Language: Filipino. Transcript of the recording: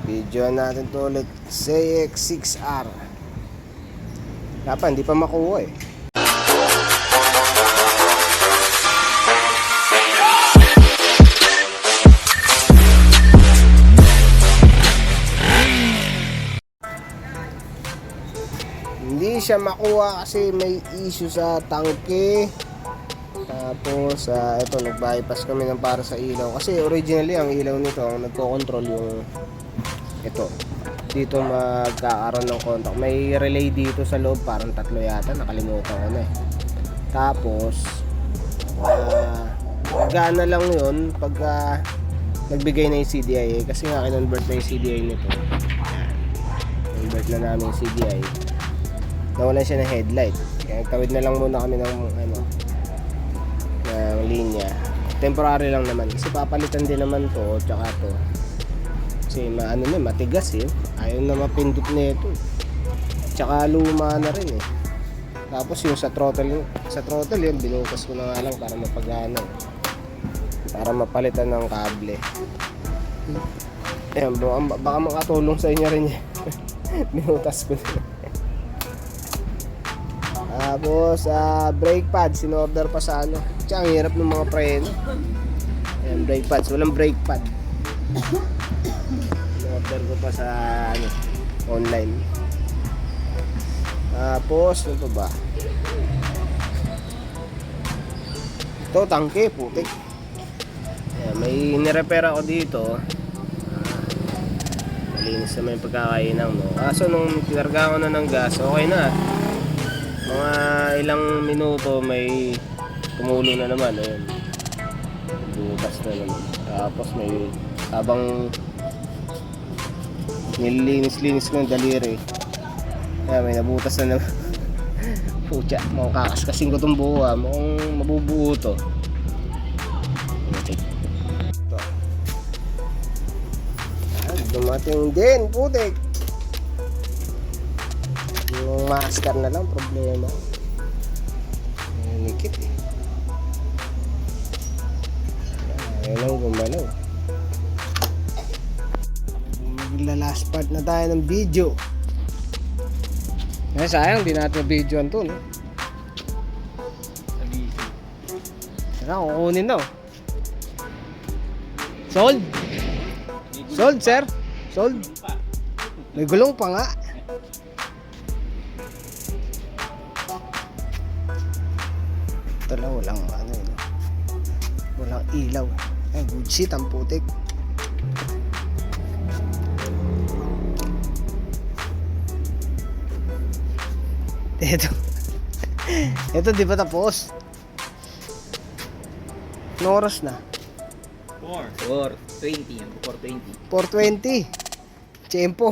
Video natin to ulit. CX6R. Dapat hindi pa makuha eh. Hindi siya makuha kasi may issue sa tangke. Tapos ito, nag-bypass kami ng para sa ilaw. Kasi originally ang ilaw nito ang nagko-control yung ito. Dito magkakaroon ng contact. May relay dito sa loob, parang 3 yata, nakalimutan ko na eh. Tapos gana lang yun pagka nagbigay na yung CDI kasi nga kinonvert na yung CDI nito. Convert na namin yung CDI. Nawalan siya ng headlight. Kaya tawid na lang muna kami ng ng linya. Temporary lang naman kasi papalitan din naman to, tsaka to. Kasi matigas eh. Ayaw na mapindot nito. Tsaka luma na rin eh. Tapos yung sa throttle yun, binukas ko na nga lang para mapagana. Para mapalitan ng kable. Ayan, baka makatulong sa inyo rin yan. Binutas ko na. Tapos brake pads, sinorder pa sa ano. Tsaka ang hirap ng mga preno. Ayan, brake pads, walang brake pad. Sinorder ko pa sa online. Tapos ano ba? Ito, tangke, putik. Ayan, may nirepair ako dito. Malinis naman yung pagkakainan mo. Kaso nung tinarga ko na ng gas, okay na. Mga ilang minuto may tumulo na naman. Ayun, bukas na naman. Tapos may habang nililinis-linis ko ng daliri, may nabutas na naman. Pucha, makakaskasin ko itong buo mukhang mabubuo to. Ito. Dumating din, putik. Yung master na lang problema. Nikit eh. Ayun lang gumalaw. Magla-last part na tayo ng video. Sayang di natin videoan to, no? Saka kukunin daw. Sold? Sold, sir? Sold? May gulong pa nga. Ito lang, walang ilaw. Ay, good shit ang putik. Ito di ba tapos? Anong oras na? 4:20. 4:20. 4:20. Tiyempo.